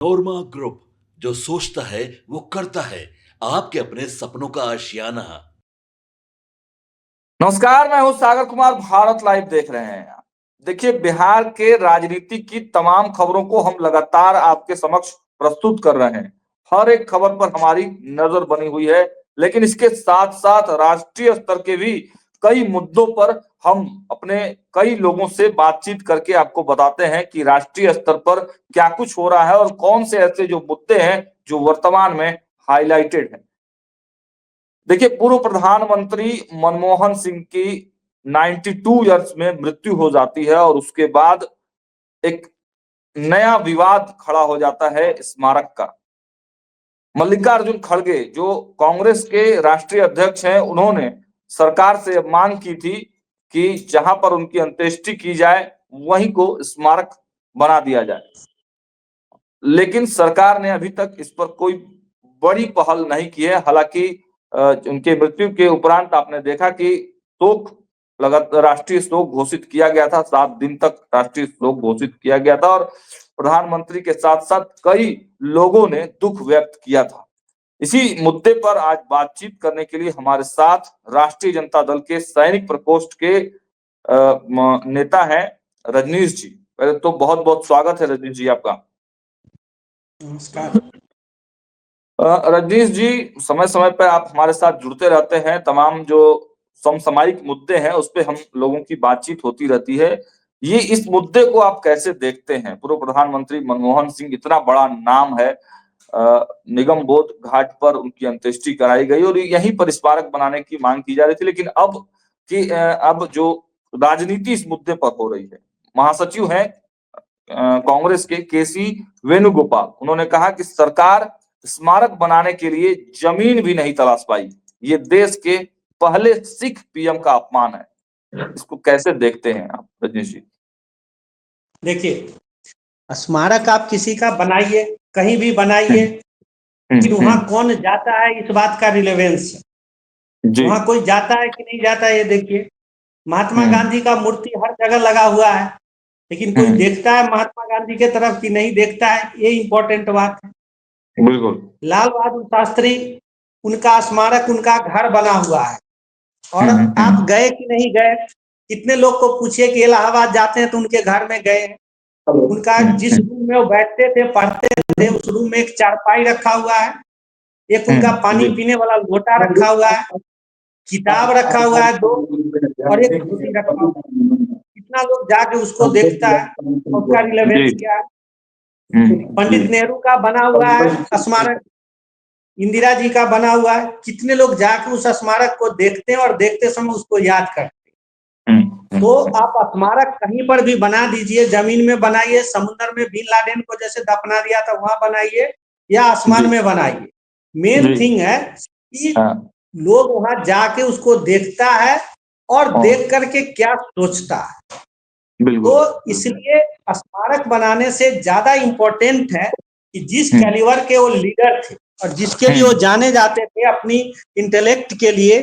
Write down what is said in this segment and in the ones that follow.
नोरमा group, जो सोचता है वो करता है। आपके अपने सपनों का आशियाना। नमस्कार, मैं हूं सागर कुमार। भारत लाइव देख रहे हैं। देखिए, बिहार के राजनीति की तमाम खबरों को हम लगातार आपके समक्ष प्रस्तुत कर रहे हैं। हर एक खबर पर हमारी नजर बनी हुई है, लेकिन इसके साथ साथ राष्ट्रीय स्तर के भी कई मुद्दों पर हम अपने कई लोगों से बातचीत करके आपको बताते हैं कि राष्ट्रीय स्तर पर क्या कुछ हो रहा है और कौन से ऐसे जो मुद्दे हैं जो वर्तमान में हाईलाइटेड हैं। देखिए, पूर्व प्रधानमंत्री मनमोहन सिंह की 92 ईयर्स में मृत्यु हो जाती है और उसके बाद एक नया विवाद खड़ा हो जाता है स्मारक का। मल्लिकार्जुन खड़गे, जो कांग्रेस के राष्ट्रीय अध्यक्ष हैं, उन्होंने सरकार से मांग की थी कि जहां पर उनकी अंत्येष्टि की जाए वहीं को स्मारक बना दिया जाए, लेकिन सरकार ने अभी तक इस पर कोई बड़ी पहल नहीं की है। हालांकि उनके मृत्यु के उपरांत आपने देखा कि शोक लगातार राष्ट्रीय शोक घोषित किया गया था। 7 दिन तक राष्ट्रीय शोक घोषित किया गया था और प्रधानमंत्री के साथ साथ कई लोगों ने दुख व्यक्त किया था। इसी मुद्दे पर आज बातचीत करने के लिए हमारे साथ राष्ट्रीय जनता दल के सैनिक प्रकोष्ठ के नेता हैं रजनीश जी। पहले तो बहुत बहुत स्वागत है रजनीश जी आपका। नमस्कार। रजनीश जी, समय समय पर आप हमारे साथ जुड़ते रहते हैं। तमाम जो समसामयिक मुद्दे हैं उस पे हम लोगों की बातचीत होती रहती है। ये इस मुद्दे को आप कैसे देखते हैं? पूर्व प्रधानमंत्री मनमोहन सिंह इतना बड़ा नाम है, निगम बोध घाट पर उनकी अंत्येष्टि कराई गई और यहीं पर स्मारक बनाने की मांग की जा रही थी, लेकिन अब जो राजनीति इस मुद्दे पर हो रही है, महासचिव हैं कांग्रेस के केसी वेणुगोपाल, उन्होंने कहा कि सरकार स्मारक बनाने के लिए जमीन भी नहीं तलाश पाई। ये देश के पहले सिख पीएम का अपमान है। इसको कैसे देखते हैं आप रजनीश जी? देखिए, स्मारक आप किसी का बनाइए, कहीं भी बनाइए, लेकिन वहां कौन जाता है इस बात का रिलेवेंस है। वहां कोई जाता है कि नहीं जाता है ये देखिए। महात्मा गांधी का मूर्ति हर जगह लगा हुआ है, लेकिन कोई देखता है महात्मा गांधी के तरफ कि नहीं देखता है, ये इंपॉर्टेंट बात है। बिल्कुल। लाल बहादुर शास्त्री, उनका स्मारक उनका घर बना हुआ है और आप गए कि नहीं गए? कितने लोग को पूछिए कि इलाहाबाद जाते हैं तो उनके घर में गए हैं। उनका जिस रूम में वो बैठते थे, पढ़ते थे, उस रूम में एक चारपाई रखा हुआ है, एक उनका पानी पीने वाला लोटा रखा हुआ है, किताब रखा हुआ है 2 और एक धोती रखा हुआ है। कितना लोग जाके उसको देखता है, उसका रिलेवेंस क्या है? पंडित नेहरू का बना हुआ है स्मारक, इंदिरा जी का बना हुआ है, कितने लोग जाके उस स्मारक को देखते हैं और देखते समय उसको याद करते हैं। तो आप स्मारक कहीं पर भी बना दीजिए, जमीन में बनाइए, समुद्र में बिन लादेन को जैसे दफना दिया था वहां बनाइए या आसमान में बनाइए। मेन थिंग है कि लोग वहां जाके उसको देखता है और देख करके क्या सोचता है। तो इसलिए स्मारक बनाने से ज्यादा इम्पोर्टेंट है कि जिस कैलिबर के वो लीडर थे और जिसके लिए वो जाने जाते थे अपनी इंटेलेक्ट के लिए,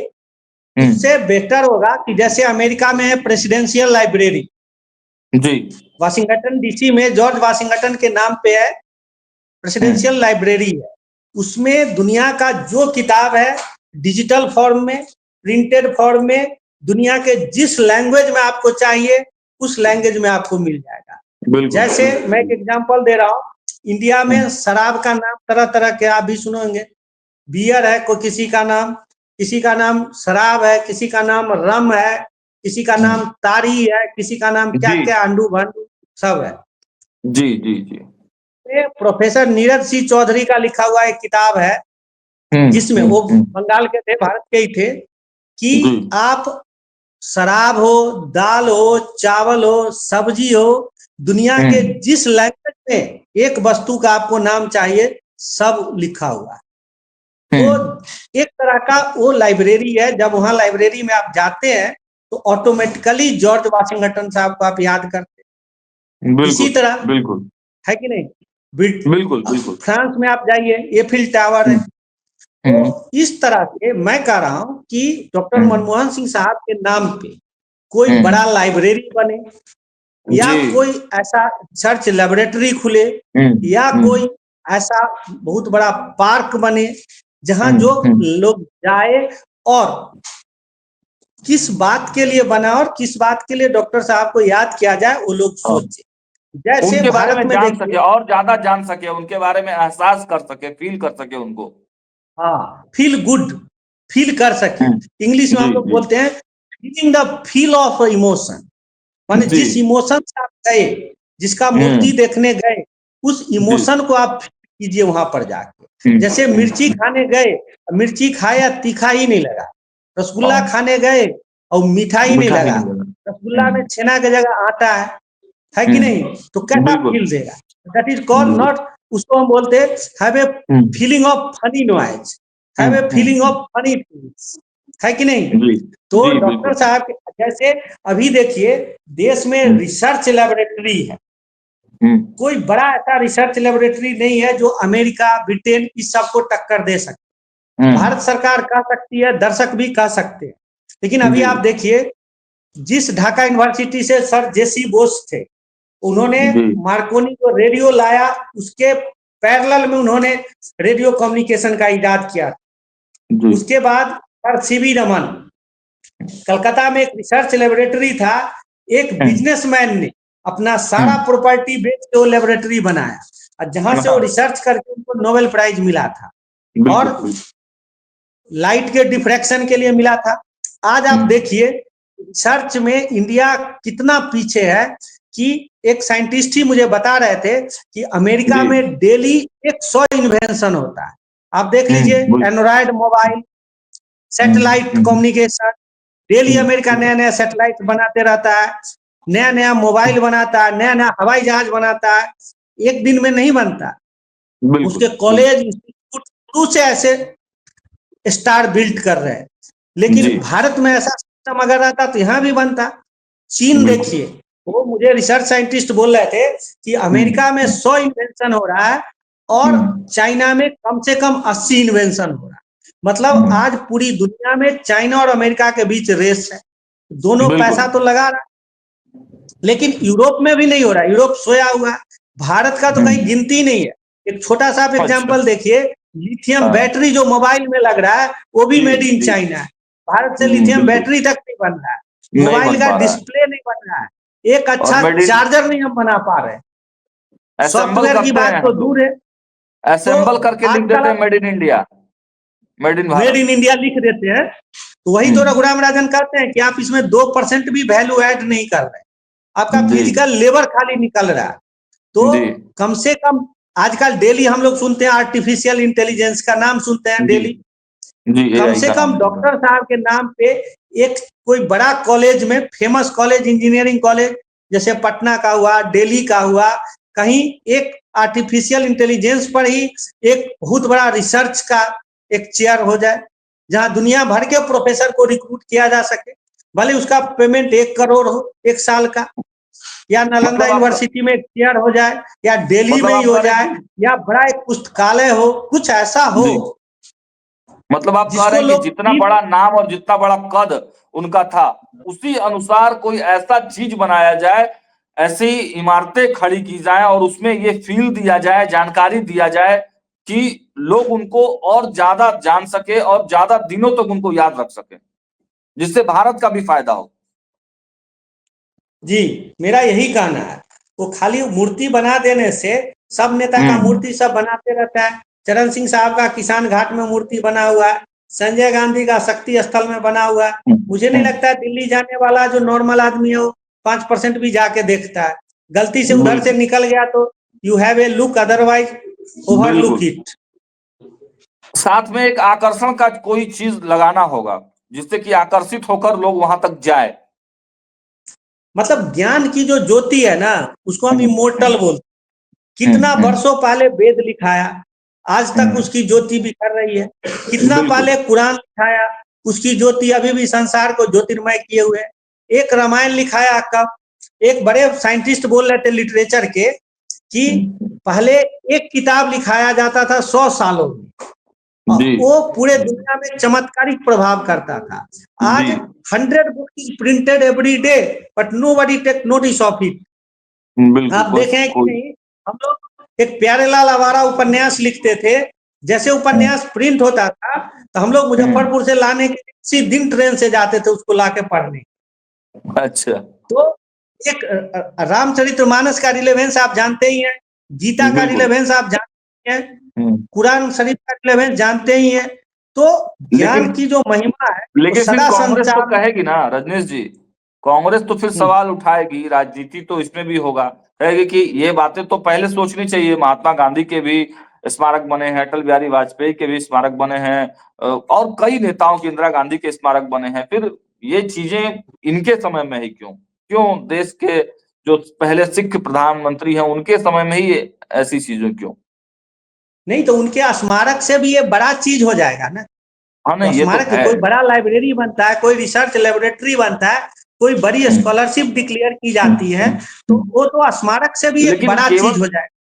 उससे बेटर होगा कि जैसे अमेरिका में है प्रेसिडेंशियल लाइब्रेरी, जी, वाशिंगटन डीसी में जॉर्ज वाशिंगटन के नाम पे है प्रेसिडेंशियल लाइब्रेरी है। उसमें दुनिया का जो किताब है डिजिटल फॉर्म में, प्रिंटेड फॉर्म में, दुनिया के जिस लैंग्वेज में आपको चाहिए उस लैंग्वेज में आपको मिल जाएगा। जैसे मैं एक एग्जांपल दे रहा हूँ, इंडिया में शराब का नाम तरह तरह के आप भी सुनेंगे। बियर है कोई, किसी का नाम शराब है, किसी का नाम रम है, किसी का नाम तारी है, किसी का नाम क्या क्या अंडू भंडू सब है। जी जी जी। प्रोफेसर नीरज सिंह चौधरी का लिखा हुआ एक किताब है, जिसमें वो बंगाल के थे, भारत के ही थे, कि आप शराब हो, दाल हो, चावल हो, सब्जी हो, दुनिया के जिस लैंग्वेज में एक वस्तु का आपको नाम चाहिए सब लिखा हुआ है। तो एक तरह का वो लाइब्रेरी है। जब वहां लाइब्रेरी में आप जाते हैं तो ऑटोमेटिकली जॉर्ज वाशिंगटन साहब को आप याद करते हैं। इसी तरह बिल्कुल है कि नहीं? बिल्कुल बिल्कुल। फ्रांस में आप जाइए, एफिल टावर है। तो इस तरह से मैं कह रहा हूं कि डॉक्टर मनमोहन सिंह साहब के नाम पे कोई बड़ा लाइब्रेरी बने या कोई ऐसा रिसर्च लेबोरेटरी खुले या कोई ऐसा बहुत बड़ा पार्क बने जहां जो लोग जाए, और किस बात के लिए बना और किस बात के लिए डॉक्टर साहब को याद किया जाए वो लोग सोचे। जैसे उनके बारे भारत में में जान देखिए, सके और ज्यादा जान सके, उनके बारे में एहसास कर सके, फील कर सके उनको। हाँ, फील गुड, फील कर सके। इंग्लिश में हम जी लोग जी बोलते हैं feeling the feel of emotion, माने जी जिस इमोशन से आप गए, जिसका मूर्ति देखने गए, उस इमोशन को आप फील कीजिए वहां पर जाके। जैसे मिर्ची खाने गए, मिर्ची खाया तीखा ही नहीं लगा, रसगुल्ला खाने गए और मीठा ही नहीं लगा, रसगुल्ला में छेना की जगह आटा है कि नहीं, तो कैसा फील देगा? दैट इज कॉल्ड नॉट, उसको हम बोलते हैं have a feeling of funny noise, have a feeling of funny feelings, है कि नहीं? तो डॉक्टर साहब जैसे अभी देखिए देश में रिसर्च लेबोरेटरी है, कोई बड़ा ऐसा रिसर्च लेबोरेटरी नहीं है जो अमेरिका ब्रिटेन इस सबको टक्कर दे सकते। भारत सरकार कह सकती है, दर्शक भी कह सकते हैं, लेकिन अभी आप देखिए जिस ढाका यूनिवर्सिटी से सर जेसी बोस थे, उन्होंने मार्कोनी को रेडियो लाया, उसके पैरेलल में उन्होंने रेडियो कम्युनिकेशन का इजाद किया। उसके बाद सर सीवी रमन, कलकत्ता में एक रिसर्च लेबोरेटरी था, एक बिजनेसमैन ने अपना सारा प्रॉपर्टी बेच के वो लेबोरेटरी बनाया, और जहां से वो रिसर्च करके उनको नोबेल प्राइज मिला था, और लाइट के डिफ्रैक्शन के लिए मिला था। आज आप देखिए रिसर्च में इंडिया कितना पीछे है, कि एक साइंटिस्ट ही मुझे बता रहे थे कि अमेरिका में डेली 100 इन्वेंशन होता है। आप देख लीजिए Android mobile, satellite communication, daily America नया नया सैटेलाइट बनाते रहता है, नया नया मोबाइल बनाता है, नया नया हवाई जहाज बनाता है, एक दिन में नहीं बनता। उसके कॉलेज इंस्टीट्यूट शुरू से ऐसे स्टार बिल्ड कर रहे हैं, लेकिन भारत में ऐसा सिस्टम अगर रहता तो यहाँ भी बनता। चीन देखिए, वो मुझे रिसर्च साइंटिस्ट बोल रहे थे कि अमेरिका में 100 इन्वेंशन हो रहा है और चाइना में कम से कम 80 इन्वेंशन हो रहा है। मतलब आज पूरी दुनिया में चाइना और अमेरिका के बीच रेस है, दोनों पैसा तो लगा रहा है, लेकिन यूरोप में भी नहीं हो रहा है, यूरोप सोया हुआ है। भारत का तो कहीं गिनती नहीं है। एक छोटा सा एग्जाम्पल देखिए, लिथियम बैटरी जो मोबाइल में लग रहा है वो भी मेड इन चाइना है। भारत से लिथियम बैटरी तक नहीं बन रहा है, मोबाइल का डिस्प्ले नहीं बन रहा है, एक अच्छा चार्जर नहीं हम बना पा रहे। सॉफ्टवेयर की बात तो दूर है, असेंबल करके लिख देते हैं made in India, made in India लिख देते हैं। तो वही तो रघुराम राजन कहते हैं कि आप इसमें 2% भी वैल्यू ऐड नहीं कर रहे, आपका फिजिकल लेबर खाली निकल रहा है। तो कम से कम आजकल डेली हम लोग सुनते हैं आर्टिफिशियल इंटेलिजेंस का नाम सुनते हैं डेली, कम से कम डॉक्टर साहब के नाम पे एक कोई बड़ा कॉलेज में, फेमस कॉलेज, इंजीनियरिंग कॉलेज जैसे पटना का हुआ, दिल्ली का हुआ, कहीं एक आर्टिफिशियल इंटेलिजेंस पर ही एक बहुत बड़ा रिसर्च का एक चेयर हो जाए, जहां दुनिया भर के प्रोफेसर को रिक्रूट किया जा सके, भले उसका पेमेंट 1 करोड़ हो 1 साल का, या नालंदा यूनिवर्सिटी में चेयर हो जाए, या दिल्ली में ही हो जाए, या बड़ा एक पुस्तकालय हो, कुछ ऐसा हो। मतलब आप कह रहे हैं कि जितना बड़ा नाम और जितना बड़ा कद उनका था, उसी अनुसार कोई ऐसा चीज बनाया जाए, ऐसी इमारतें खड़ी की जाए और उसमें ये फील दिया जाए, जानकारी दिया जाए कि लोग उनको और ज्यादा जान सके और ज्यादा दिनों तक उनको याद रख सके, जिससे भारत का भी फायदा हो। जी, मेरा यही कहना है। वो खाली मूर्ति बना देने से, सब नेता का मूर्ति सब बनाते रहता है। चरण सिंह साहब का किसान घाट में मूर्ति बना हुआ है, संजय गांधी का शक्ति स्थल में बना हुआ है। मुझे नहीं लगता है दिल्ली जाने वाला जो नॉर्मल आदमी है वो 5% भी जाके देखता है। गलती से उधर से निकल गया तो you have a look, otherwise overlook it. साथ में एक आकर्षण का कोई चीज लगाना होगा जिससे कि आकर्षित होकर लोग वहां तक जाए। मतलब ज्ञान की जो ज्योति है ना, उसको हम इमोर्टल बोलते हैं। कितना वर्षों पहले वेद लिखाया, आज तक उसकी ज्योति बिखर रही है। कितना पहले कुरान लिखाया, उसकी ज्योति अभी भी संसार को ज्योतिर्मय किए हुए है। एक रामायण लिखाया कब, एक बड़े साइंटिस्ट बोल रहे थे लिटरेचर के कि पहले एक किताब लिखाया जाता था 100 सालों में, वो पूरे दुनिया में चमत्कारिक प्रभाव करता था। आज 100 book is printed every day but nobody take notice of it. आप देखें कि नहीं, हम लोग एक प्यारेलाल आवारा उपन्यास लिखते थे, जैसे उपन्यास प्रिंट होता था तो हम लोग मुजफ्फरपुर से लाने के लिए इसी दिन ट्रेन से जाते थे उसको लाके पढ़ने। अच्छा। तो एक रामचरितमानस का रिलेवेंस आप जानते ही हैं, गीता का बिल्कुल। रिलेवेंस आप जानते हैं, कुरान शरीफ का रिलेवेंस जानते ही हैं। तो ज्ञान लेकिन की जो महिमा है वो लेकिन फिर सदा कांग्रेस तो संचार। कहेगी ना रजनीश जी, कांग्रेस तो फिर सवाल उठाएगी, राजनीति तो इसमें भी होगा, कहेगी कि ये बातें तो पहले सोचनी चाहिए। महात्मा गांधी के भी स्मारक बने हैं, अटल बिहारी वाजपेयी के भी स्मारक बने हैं, और कई नेताओं के, इंदिरा गांधी के स्मारक बने हैं। फिर ये चीजें इनके समय में ही क्यों? क्यों देश के जो पहले सिख प्रधानमंत्री हैं उनके समय में ही ऐसी चीजें क्यों? नहीं तो उनके स्मारक से भी ये बड़ा चीज हो जाएगा ना। हाँ तो नहीं, ये तो स्मारक है। कोई बड़ा लाइब्रेरी बनता है, कोई रिसर्च लेबोरेटरी बनता है, कोई बड़ी स्कॉलरशिप डिक्लेयर की जाती है, तो वो तो स्मारक से भी एक लेकिन बड़ा केवल चीज हो जाएगा।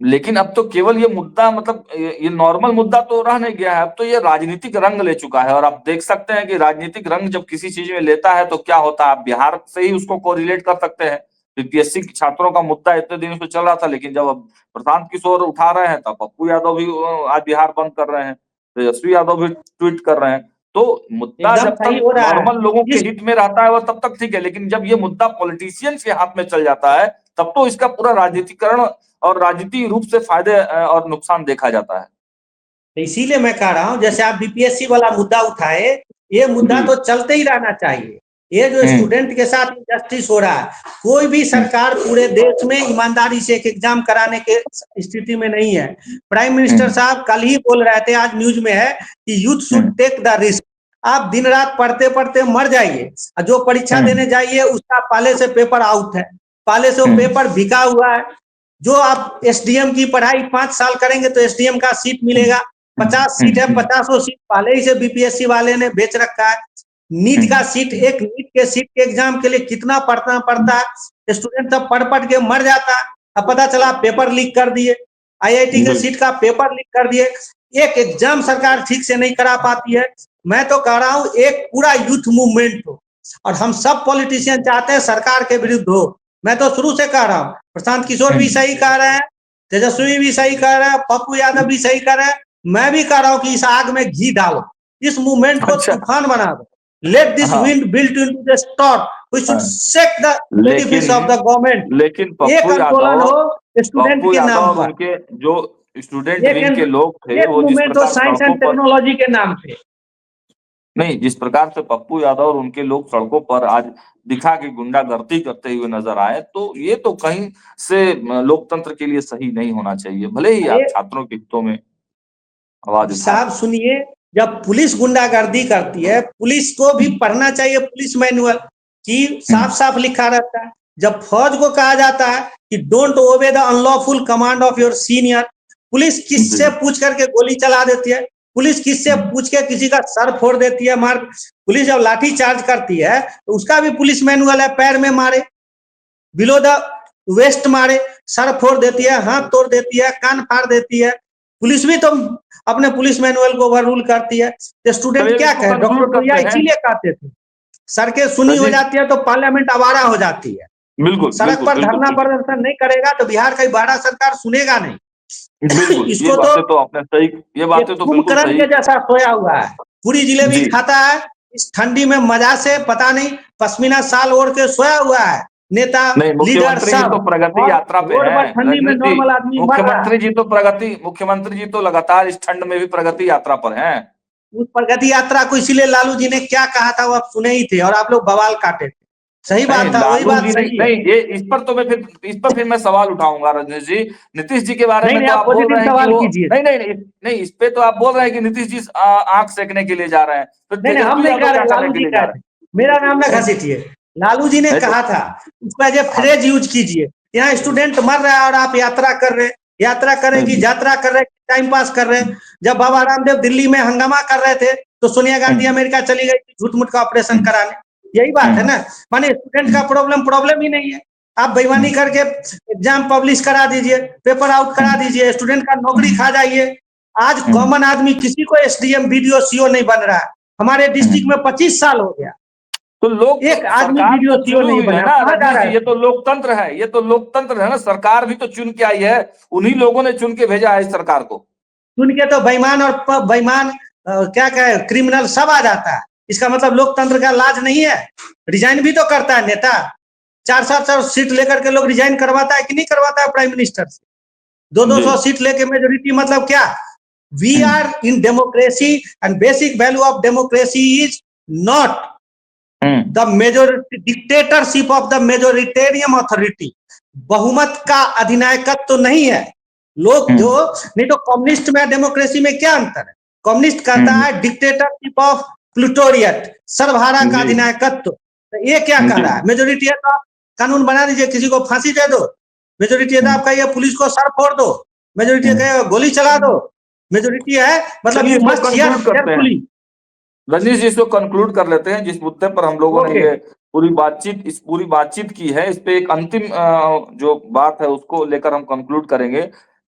लेकिन अब तो केवल ये मुद्दा, मतलब ये नॉर्मल मुद्दा तो रह नहीं गया है, अब तो ये राजनीतिक रंग ले चुका है। और आप देख सकते हैं कि राजनीतिक रंग जब किसी चीज में लेता है तो क्या होता है। आप बिहार से ही उसको कोरिलेट कर सकते हैं। बीपीएससी छात्रों का मुद्दा इतने दिनों से चल रहा था, लेकिन जब अब प्रशांत किशोर उठा रहे हैं तब पप्पू यादव भी आज बिहार बंद कर रहे हैं, तेजस्वी यादव भी ट्वीट कर रहे हैं। तो मुद्दा एकदम जब सही तक हो रहा है। नॉर्मल लोगों के इस हित में रहता है वो तब तक ठीक है, लेकिन जब ये मुद्दा पॉलिटिशियंस के हाथ में चल जाता है तब तो इसका पूरा राजनीतिकरण और राजनीतिक रूप से फायदे और नुकसान देखा जाता है। तो इसीलिए मैं कह रहा हूं, जैसे आप बीपीएससी वाला मुद्दा उठाए, ये मुद्दा जी। तो चलते ही रहना चाहिए। ये जो स्टूडेंट के साथ इंजस्टिस हो रहा है, कोई भी सरकार पूरे देश में ईमानदारी से एक एग्जाम कराने के स्थिति में नहीं है। प्राइम मिनिस्टर साहब कल ही बोल रहे थे, आज न्यूज में है कि youth should take the risk. आप दिन रात पढ़ते पढ़ते मर जाइए, जो परीक्षा देने जाइए उसका पहले से पेपर आउट है, पहले से वो पेपर बिका हुआ है। जो आप एसडीएम की पढ़ाई 5 साल करेंगे तो एसडीएम का सीट मिलेगा, 50 सीट है, 50 सीट पहले ही से बीपीएससी वाले ने बेच रखा है। नीट का सीट, एक नीट के सीट के एग्जाम के लिए कितना पढ़ना पड़ता है, स्टूडेंट सब पढ़ पढ़ के मर जाता है। अब पता चला पेपर लीक कर दिए, आईआईटी के सीट का पेपर लीक कर दिए, एक एग्जाम सरकार ठीक से नहीं करा पाती है। मैं तो कह रहा हूं एक पूरा यूथ मूवमेंट हो, और हम सब पॉलिटिशियन चाहते हैं सरकार के विरुद्ध हो। मैं तो शुरू से कह रहा हूं, प्रशांत किशोर भी सही कह रहे हैं, तेजस्वी भी सही कह रहे हैं, पप्पू यादव भी सही कह रहे हैं, मैं भी कह रहा हूं कि इस आग में घी डालो, इस मूवमेंट को अच्छा। तूफान बना दो। Let this wind built into the storm, we should shake the edifice of the government. लेकिन एक आंदोलन हो स्टूडेंट के नाम पर, उनके जो स्टूडेंट एक विंग के लोग थे एक वो जिस मूवमेंट हो प्रकार साइंस सड़कों एंड पर, टेक्नोलॉजी के नाम पे। नहीं, जिस प्रकार से पप्पू यादव और उनके लोग सड़कों पर आज दिखा के गुंडागर्दी करते हुए नजर आए, तो ये तो कहीं से लोकतंत्र के लिए सही नहीं होना चाहिए। भले ही अरे आप छात्रों के हितों में आवाज उठाएं। साहब सुनिए, जब पुलिस गुंडागर्दी करती है, पुलिस को भी पढ़ना चाहिए पुलिस मैनुअल कि साफ साफ लिखा रहता है। जब फौज को कहा जाता है कि don't obey the unlawful command of your senior, police किससे पूछ करके गोली चला देती है, पुलिस किससे पूछ के किसी का सर फोड़ देती है, मार। पुलिस जब लाठी चार्ज करती है तो उसका भी पुलिस मैनुअल है, पैर में मारे, बिलो द वेस्ट मारे, सर फोड़ देती है, हाथ तोड़ देती है, कान फाड़ देती है। पुलिस भी तो अपने पुलिस मैनुअल को ओवर रूल करती है। तो स्टूडेंट क्या कहे, डॉक्टर टोरिया इसीलिए कहते थे सड़कें सुनी हो जाती है तो पार्लियामेंट आवारा हो जाती है। बिल्कुल सड़क पर धरना प्रदर्शन नहीं करेगा तो बिहार का बाड़ा सरकार सुनेगा नहीं। बिल्कुल, इसको ये बातें तो आपने सही, ये बातें तो बिल्कुल कुंभकर्ण सही। के जैसा सोया हुआ है, पूरी जिलेबी खाता है इस ठंडी में मजा से, पता नहीं पश्मीना साल ओढ़ के सोया हुआ है नेता लीडर मुख्यमंत्री जी सब, तो प्रगति यात्रा पे रोड पर हैं ठंडी में रजनीश जी। नॉर्मल आदमी मर रहा है। मुख्यमंत्री जी तो लगातार इस ठंड में भी प्रगति यात्रा पर हैं। उस प्रगति यात्रा को इसीलिए लालू जी ने क्या कहा था वो आप सुने ही थे, और आप लोग बवाल काटे थे। सही बात था, वही बात सही है। नहीं, ये इस पर फिर मैं सवाल उठाऊंगा रजनीश जी। नीतीश जी के बारे में तो आप बोल रहे हैं कि वो, नहीं, इस पे तो आप बोल रहे हैं कि नीतीश जी आंख सेकने के लिए जा रहे हैं, तो नहीं, हम नहीं कह रहे, लालू जी कह रहे, मेरा नाम ना घसीटिए। लालू जी ने कहा था उसका जो फ्रेज यूज कीजिए, यहाँ स्टूडेंट मर रहा है और आप यात्रा कर रहे हैं, यात्रा करेगी, यात्रा कर रहे, टाइम पास कर रहे हैं। जब बाबा रामदेव दिल्ली में हंगामा कर रहे थे तो सोनिया गांधी अमेरिका चली गई झूठ मूठ का ऑपरेशन कराने, यही बात है ना। माने स्टूडेंट का प्रॉब्लम ही नहीं है, आप बेईमानी करके एग्जाम पब्लिश करा दीजिए, पेपर आउट करा दीजिए, स्टूडेंट का नौकरी खा जाइए। आज कॉमन आदमी किसी को एसडीएम बीडीओ सीओ नहीं बन रहा है। हमारे डिस्ट्रिक्ट में 25 साल हो गया, तो लोग एक आदमी सरकार वीडियो तो सीओ चुनी नहीं हुई है बना, ना कहाँ जा रजनीश रहा जी, है? ये तो लोकतंत्र है, ये तो लोकतंत्र है ना, सरकार भी तो चुन के आई है, उन्हीं लोगों ने चुन के भेजा है इस सरकार को। सुन के तो बेईमान और बेईमान क्या कहे क्रिमिनल सब आ जाता है। इसका मतलब लोकतंत्र का लाज नहीं है। रिजाइन भी तो करता है नेता, 400 सीट लेकर के लोग रिजाइन करवाता है कि नहीं करवाता है प्राइम मिनिस्टर से? 200 सीट लेके मेजोरिटी मतलब क्या? We are in democracy and basic value of democracy is not the majority dictatorship of the majoritarian authority. बहुमत का अधिनायकत्व तो नहीं है। लोग जो नहीं तो कम्युनिस्ट में डेमोक्रेसी में क्या अंतर है? कम्युनिस्ट कहता है डिक्टेटरशिप ऑफ प्लूटोरियट, सर्वहारा का अधिनायकत्व। तो ये क्या कह रहा है? मेजोरिटी है तो आप कानून बना दीजिए, किसी को फांसी दे दो। मेजोरिटी है तो आपका ये पुलिस को सर फोड़ दो। मेजोरिटी है गोली चला दो। मेजोरिटी है मतलब चलिए यू इसको मस्ट हियर कंक्लूड करते हैं, केयरफुली। रजनीश जी इसको कंक्लूड कर लेते हैं। जिस मुद्दे पर हम लोगों ने ओके, ये पूरी बातचीत की है, इस पे एक अंतिम जो बात है उसको लेकर हम कंक्लूड करेंगे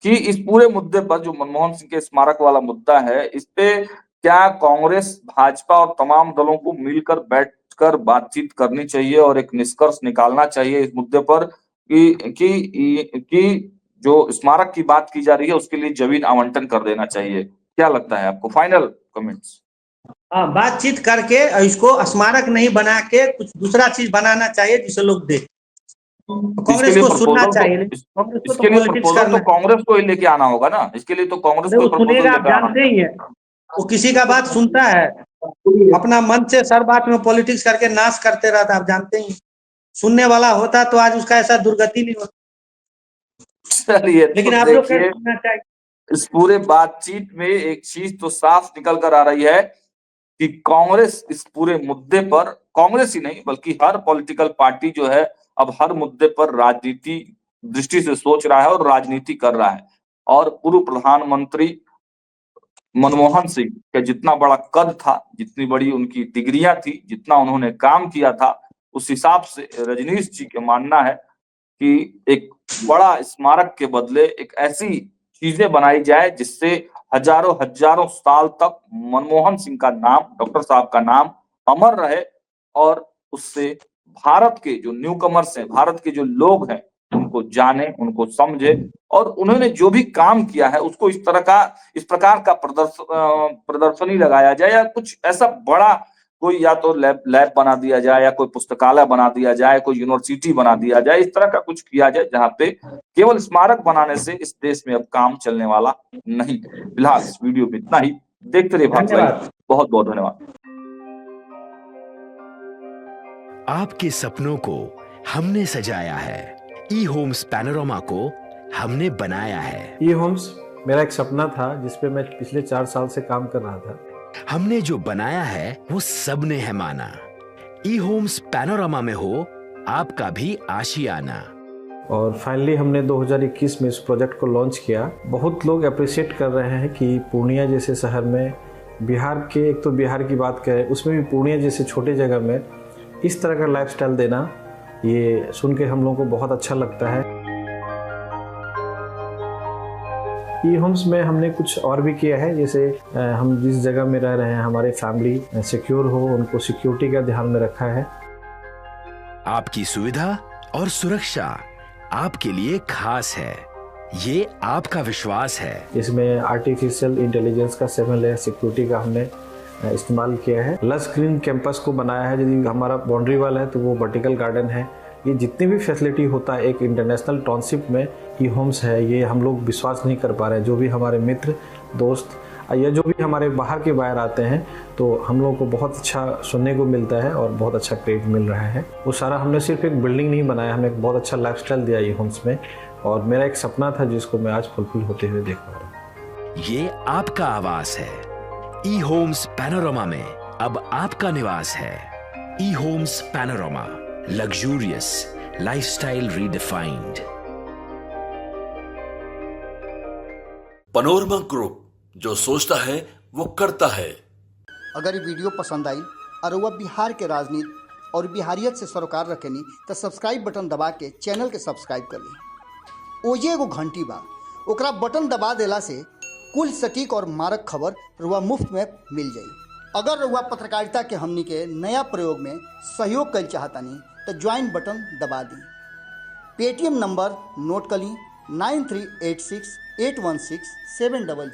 कि इस पूरे मुद्दे पर जो मनमोहन सिंह के स्मारक वाला मुद्दा है, इस पे क्या कांग्रेस, भाजपा और तमाम दलों को मिलकर बैठकर बातचीत करनी चाहिए और एक निष्कर्ष निकालना चाहिए इस मुद्दे पर कि जो स्मारक की बात की जा रही है उसके लिए जमीन आवंटन कर देना चाहिए। क्या लगता है आपको? Final comments. हाँ, बातचीत करके इसको स्मारक नहीं बना के कुछ दूसरा चीज बनाना चाहिए जिसे लोग देख। इसके कांग्रेस लिए को सुनना प्रपोजल चाहिए, तो कांग्रेस को तो इसके लिए पॉलिटिक्स प्रपोजल तो करना है। कांग्रेस को ही लेके आना होगा ना, इसके लिए तो कांग्रेस अरे को वो प्रपोजल सुनेगा, आप लेकर आना जानते ही है, वो किसी का बात सुनता है, अपना मन से सर बात में पॉलिटिक्स करके नाश करते रहता है, आप जानते ही। सुनने वाला होता तो आज उसका ऐसा दुर्गति नहीं होता। चलिए तो लेकिन आप लोग का देखिए, सुनना चाहिए। इस पूरे बातचीत में एक चीज तो साफ निकल कर आ रही है कि कांग्रेस इस पूरे मुद्दे पर, कांग्रेस ही नहीं बल्कि हर पॉलिटिकल पार्टी जो है अब हर मुद्दे पर राजनीति दृष्टि से सोच रहा है और राजनीति कर रहा है। और पूर्व प्रधानमंत्री मनमोहन सिंह का जितना बड़ा कद था, जितनी बड़ी उनकी डिग्रियां थी, जितना उन्होंने काम किया था, उस हिसाब से रजनीश जी का मानना है कि एक बड़ा स्मारक के बदले एक ऐसी चीजें बनाई जाए जिससे हजारों हजारों साल तक मनमोहन सिंह का नाम, डॉक्टर साहब का नाम अमर रहे और उससे भारत के जो न्यू कमर्स हैं, भारत के जो लोग हैं, उनको जाने, उनको समझे और उन्होंने जो भी काम किया है उसको इस प्रकार का प्रदर्शनी लगाया जाए या कुछ ऐसा बड़ा कोई या तो लैब बना दिया जाए या कोई पुस्तकालय बना दिया जाए, कोई यूनिवर्सिटी बना दिया जाए, इस तरह का कुछ किया जाए जहां पे केवल स्मारक बनाने से इस देश में अब काम चलने वाला नहीं। फिलहाल इस वीडियो में इतना ही। देखते रहिए भारत लाइव। धन्यवाद। बहुत बहुत धन्यवाद। आपके सपनों को हमने सजाया है, ई होम्स पैनोरामा को हमने बनाया है। ई होम्स मेरा एक सपना था जिसपे मैं पिछले 4 साल से काम कर रहा था। हमने जो बनाया है वो सबने है माना। ई होम्स पैनोरामा में हो आपका भी आशियाना। और फाइनली हमने 2021 में इस प्रोजेक्ट को लॉन्च किया। बहुत लोग अप्रिशिएट कर रहे हैं कि पूर्णिया जैसे शहर में, बिहार के, एक तो बिहार की बात करें उसमें भी पूर्णिया जैसे छोटे जगह में इस तरह का लाइफस्टाइल देना, ये सुन के हम लोगों को बहुत अच्छा लगता है। ई होम्स में हमने कुछ और भी किया है, जैसे हम जिस जगह में रह रहे हैं हमारे फैमिली सिक्योर हो, उनको सिक्योरिटी का ध्यान में रखा है। आपकी सुविधा और सुरक्षा आपके लिए खास है, ये आपका विश्वास है। इसमें आर्टिफिशियल इंटेलिजेंस का 7 लेयर सिक्योरिटी का हमने इस्तेमाल किया है। लस ग्रीन कैंपस को बनाया है, यदि हमारा बाउंड्री वाल है तो वो वर्टिकल गार्डन है। ये जितनी भी फैसिलिटी होता है एक इंटरनेशनल टाउनशिप में ई होम्स है, ये हम लोग विश्वास नहीं कर पा रहे हैं। जो भी हमारे मित्र दोस्त या जो भी हमारे बाहर के बाहर आते हैं तो हम लोगों को बहुत अच्छा सुनने को मिलता है और बहुत अच्छा क्रेडिट मिल रहा है। वो सारा हमने सिर्फ एक बिल्डिंग नहीं बनाया, हमें एक बहुत अच्छा लाइफस्टाइल दिया ई होम्स में, और मेरा एक सपना था जिसको मैं आज फुलफिल होते हुए देख पा रहा हूँ। ये आपका आवास है। ई होम्स पैनोरामा में अब आपका निवास है। E Homes Panorama, luxurious lifestyle redefined. Panorama group, जो सोचता है वो करता है। अगर ये वीडियो पसंद आई और वह बिहार के राजनीति और बिहारियत से सरोकार रखेनी तो सब्सक्राइब बटन दबा के चैनल के सब्सक्राइब कर ली। ओजे एगो घंटी बा, ओकरा बटन दबा देला से कुल सटीक और मारक खबर रुआ मुफ्त में मिल जाई। अगर रउआ पत्रकारिता के हमनी के नया प्रयोग में सहयोग कर चाहतनी तो ज्वाइन बटन दबा दी। पेटीएम नंबर नोट कर ली 9386816700।